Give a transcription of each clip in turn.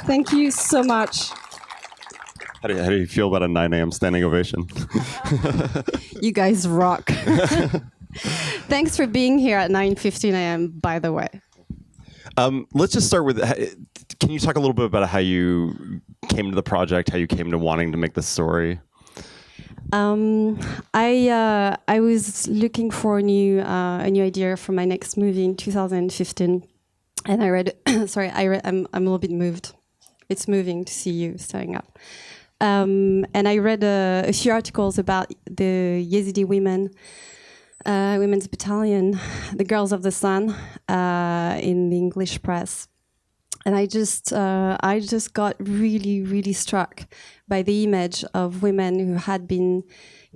Thank you so much. How do you feel about a 9 a.m. standing ovation? You guys rock. Thanks for being here at 9:15 a.m., by the way. Let's just start with, can you talk a little bit about how you came to the project, how you came to wanting to make this story? I was looking for a new idea for my next movie in 2015, and I read. I'm a little bit moved. It's moving to see you standing up. And I read a few articles about the Yazidi women's battalion, the Girls of the Sun, in the English press. And I just got really, really struck by the image of women who had been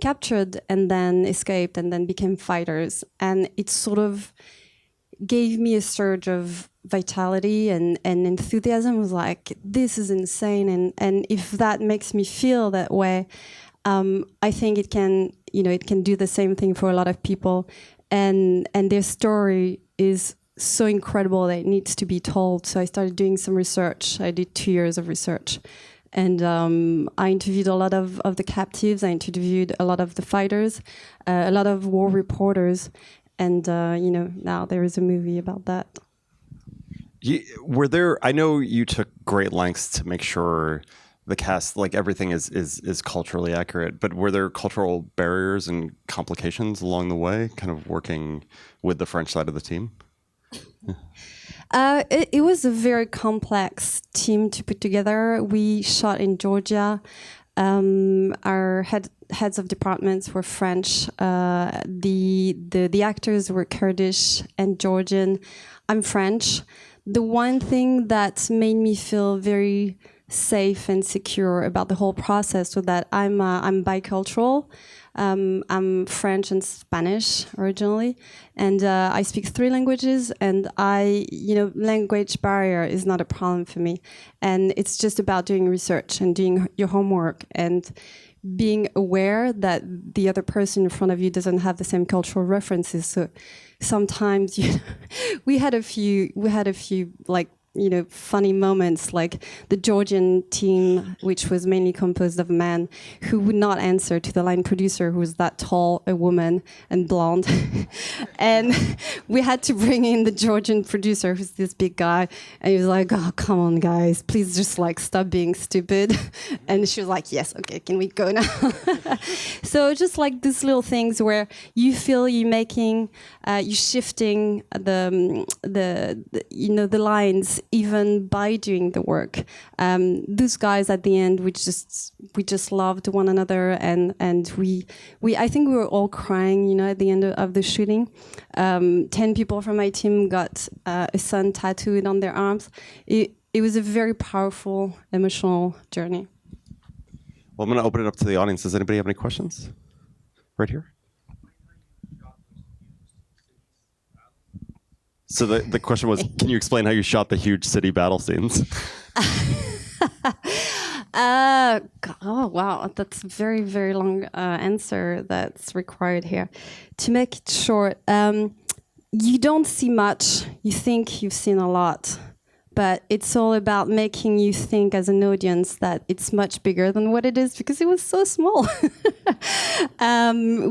captured and then escaped and then became fighters. And it sort of gave me a surge of vitality and enthusiasm. I was like, this is insane. And if that makes me feel that way, I think it can do the same thing for a lot of people. And their story is so incredible that it needs to be told. So I started doing some research. I did 2 years of research. And I interviewed a lot of the captives. I interviewed a lot of the fighters, a lot of war reporters. And, now there is a movie about that. I know you took great lengths to make sure the cast, like everything is culturally accurate, but were there cultural barriers and complications along the way, kind of working with the French side of the team? It was a very complex team to put together. We shot in Georgia. Our heads of departments were French. The actors were Kurdish and Georgian. I'm French. The one thing that made me feel very safe and secure about the whole process was that I'm bicultural. I'm French and Spanish originally, and I speak 3 languages. And language barrier is not a problem for me. And it's just about doing research and doing your homework and being aware that the other person in front of you doesn't have the same cultural references. So sometimes we had a few funny moments, like the Georgian team, which was mainly composed of men who would not answer to the line producer, who was that tall, a woman and blonde. And we had to bring in the Georgian producer, who's this big guy. And he was like, oh, come on, guys, please just stop being stupid. And she was like, yes, okay, can we go now? So just like these little things where you feel you're making, you're shifting the lines even by doing the work. Those guys at the end, we just loved one another, and I think we were all crying, at the end of the shooting. 10 people from my team got a sun tattooed on their arms. It was a very powerful, emotional journey. Well, I'm going to open it up to the audience. Does anybody have any questions? Right here. So the question was, can you explain how you shot the huge city battle scenes? Oh, wow. That's a very, very long answer that's required here. To make it short, you don't see much. You think you've seen a lot. But it's all about making you think as an audience that it's much bigger than what it is, because it was so small.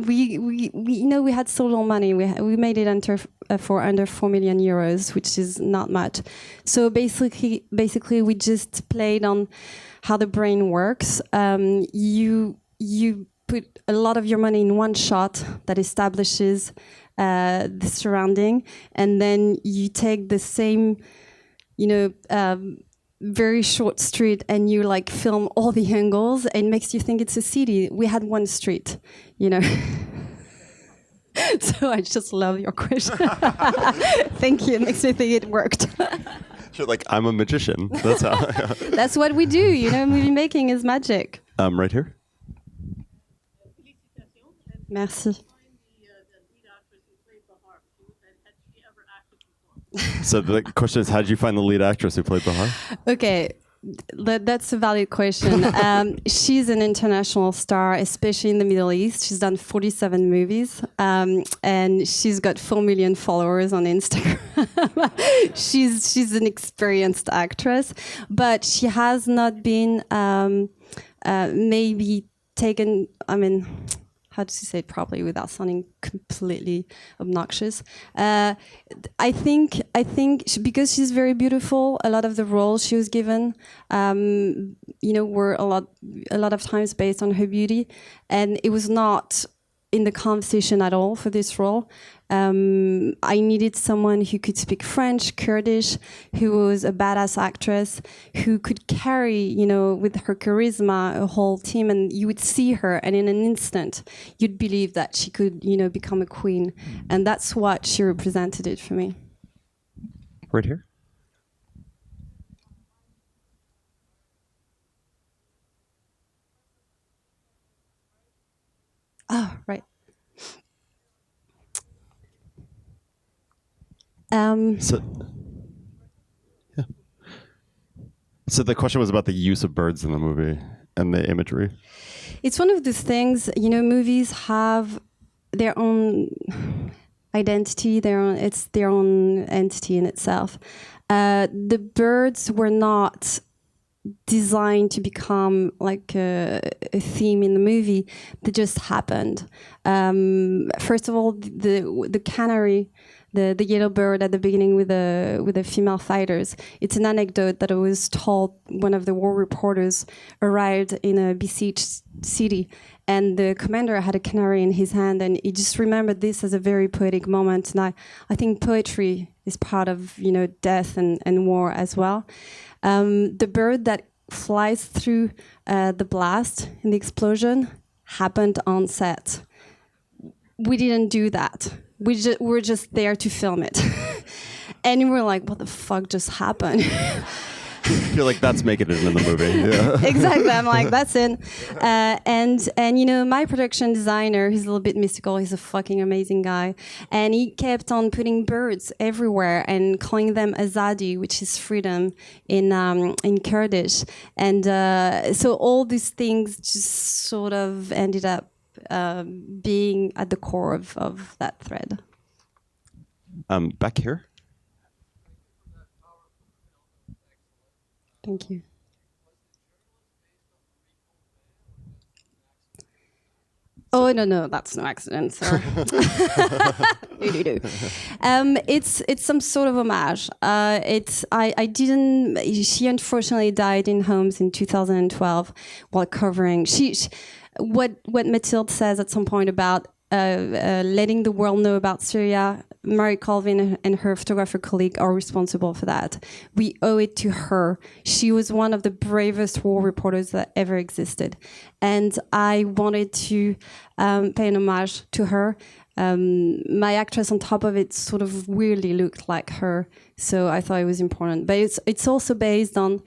We had so little money. We made it for under 4 million euros, which is not much. So basically, we just played on how the brain works. You put a lot of your money in one shot that establishes the surrounding, and then you take the same very short street and you film all the angles, and makes you think it's a city. We had one street, So I just love your question. Thank you. It makes me think it worked. Sure, I'm a magician. That's how. That's what we do. Movie making is magic. Right here. Merci. So the question is, how did you find the lead actress who played Bahar? Okay, That's a valid question. She's an international star, especially in the Middle East. She's done 47 movies, and she's got 4 million followers on Instagram. she's an experienced actress, but she has not been maybe taken. I mean, how to say it properly without sounding completely obnoxious. I think because she's very beautiful, a lot of the roles she was given, were a lot of times based on her beauty, and it was not in the conversation at all for this role. I needed someone who could speak French, Kurdish, who was a badass actress, who could carry, with her charisma, a whole team, and you would see her, and in an instant, you'd believe that she could, become a queen, and that's what she represented it for me. Right here. Oh, right. So the question was about the use of birds in the movie and the imagery. It's one of those things, movies have their own identity, it's their own entity in itself. The birds were not designed to become like a theme in the movie. They just happened. First of all, the canary, the yellow bird at the beginning with the female fighters. It's an anecdote that I was told. One of the war reporters arrived in a besieged city, and the commander had a canary in his hand, and he just remembered this as a very poetic moment. And I think poetry is part of death and war as well. The bird that flies through the blast and the explosion happened on set. We didn't do that. We're just there to film it. And we're like, what the fuck just happened? You're like, that's making it in the movie. Yeah. Exactly. I'm like, that's it. And my production designer, he's a little bit mystical. He's a fucking amazing guy. And he kept on putting birds everywhere and calling them azadi, which is freedom in Kurdish. And so all these things just sort of ended up being at the core of that thread. Back here. Thank you. Oh no, that's no accident, sir. It's some sort of homage. I didn't. She unfortunately died in Homs in 2012 while covering. What Mathilde says at some point about letting the world know about Syria. Mary Colvin and her photographer colleague are responsible for that. We owe it to her. She was one of the bravest war reporters that ever existed. And I wanted to pay an homage to her. My actress on top of it sort of weirdly looked like her. So I thought it was important. But it's also based on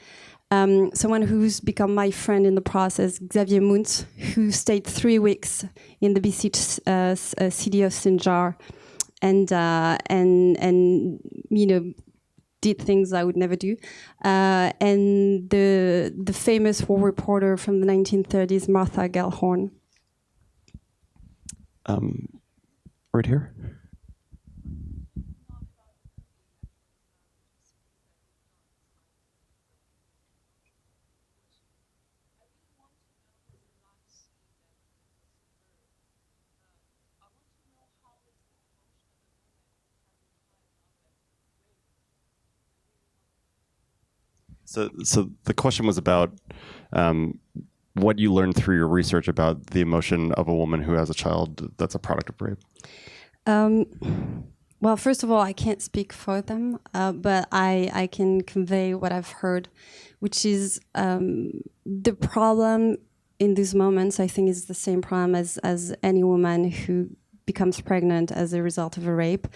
someone who's become my friend in the process, Xavier Muntz, who stayed 3 weeks in the besieged city of Sinjar. And did things I would never do. And the famous war reporter from the 1930s, Martha Gellhorn. Right here. So the question was about what you learned through your research about the emotion of a woman who has a child that's a product of rape. Well, first of all, I can't speak for them, but I can convey what I've heard, which is the problem in these moments, I think, is the same problem as any woman who becomes pregnant as a result of a rape.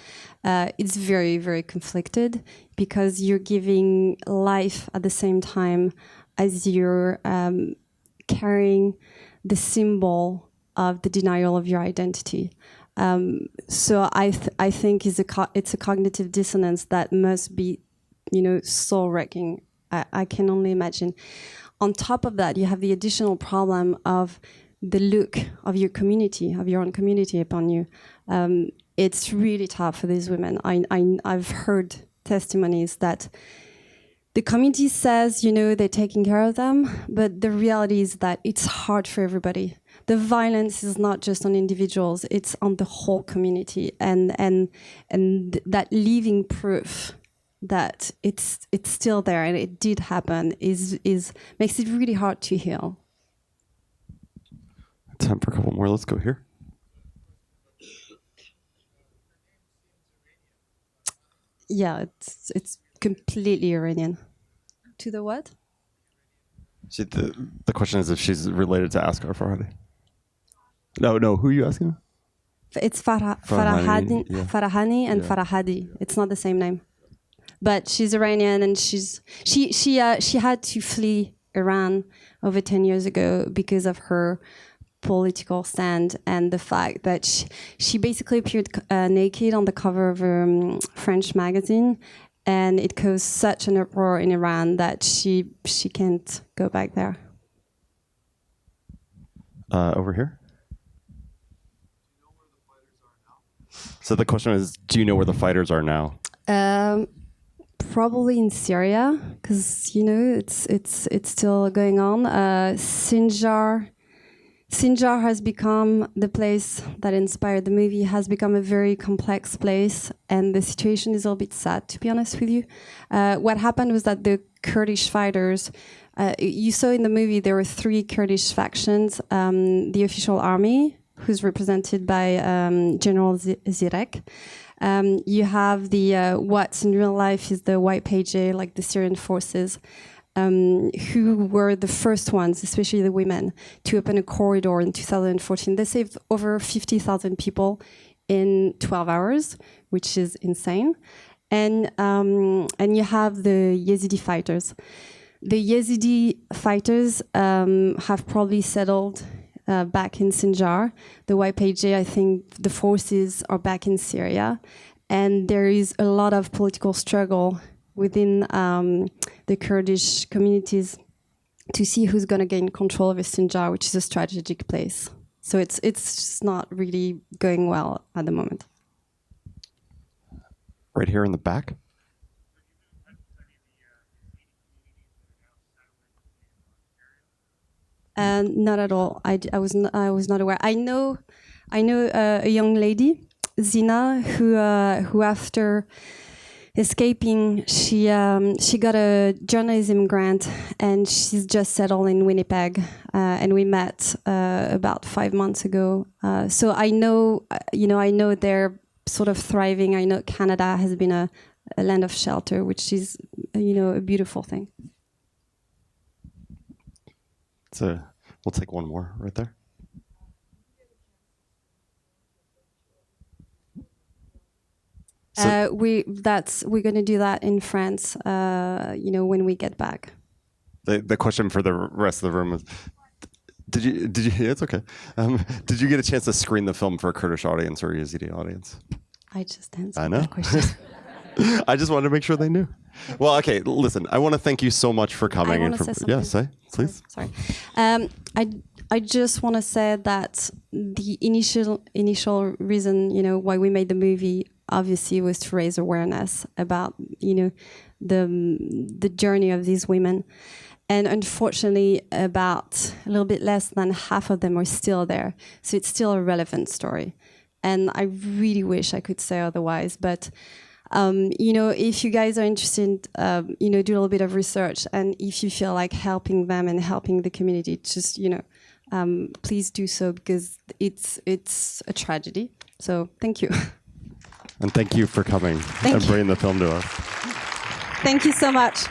It's very, very conflicted because you're giving life at the same time as you're carrying the symbol of the denial of your identity. So I think it's a cognitive dissonance that must be, soul-wrecking I can only imagine. On top of that, you have the additional problem of the look of your community, of your own community upon you. It's really tough for these women. I've heard testimonies that the community says, they're taking care of them, but the reality is that it's hard for everybody. The violence is not just on individuals, it's on the whole community. And that living proof that it's still there and it did happen is makes it really hard to heal. Time for a couple more. Let's go here. Yeah, it's completely Iranian. To the what? The question is if she's related to Asghar Farhadi. No. Who are you asking? It's Farahani and Farahadi. It's not the same name, but she's Iranian and she had to flee Iran over 10 years ago because of her political stand and the fact that she basically appeared naked on the cover of a French magazine, and it caused such an uproar in Iran that she can't go back there. Over here. So the question is, do you know where the fighters are now? Probably in Syria, because it's still going on. Sinjar has become the place that inspired the movie, has become a very complex place, and the situation is a little bit sad, to be honest with you. What happened was that the Kurdish fighters, you saw in the movie there were 3 Kurdish factions, the official army, who's represented by General Zirek. You have the what's in real life is the YPG, like the Syrian forces, who were the first ones, especially the women, to open a corridor in 2014. They saved over 50,000 people in 12 hours, which is insane. And you have the Yazidi fighters. The Yazidi fighters have probably settled back in Sinjar. The YPG, I think the forces are back in Syria. And there is a lot of political struggle within the Kurdish communities to see who's going to gain control of Sinjar, which is a strategic place. So it's just not really going well at the moment. Right here in the back. Not at all. I was not aware. I know a young lady, Zina, who after escaping, she got a journalism grant and she's just settled in Winnipeg. And we met about 5 months ago. So I know they're sort of thriving. I know Canada has been a land of shelter, which is a beautiful thing. So we'll take one more right there. We're going to do that in France, when we get back. The question for the rest of the room is, did you? Yeah, it's okay. Did you get a chance to screen the film for a Kurdish audience or a Yazidi audience? I just answered that question. I just wanted to make sure they knew. Well, okay. Listen, I want to thank you so much for coming. I want to say something. Yeah, say, please. Sorry. I just want to say that the initial reason, why we made the movie, obviously, was to raise awareness about, the journey of these women. And unfortunately, about a little bit less than half of them are still there. So it's still a relevant story. And I really wish I could say otherwise. But, if you guys are interested, do a little bit of research. And if you feel like helping them and helping the community, just, please do so, because it's a tragedy. So thank you. And thank you for coming and bringing the film to us. Thank you so much.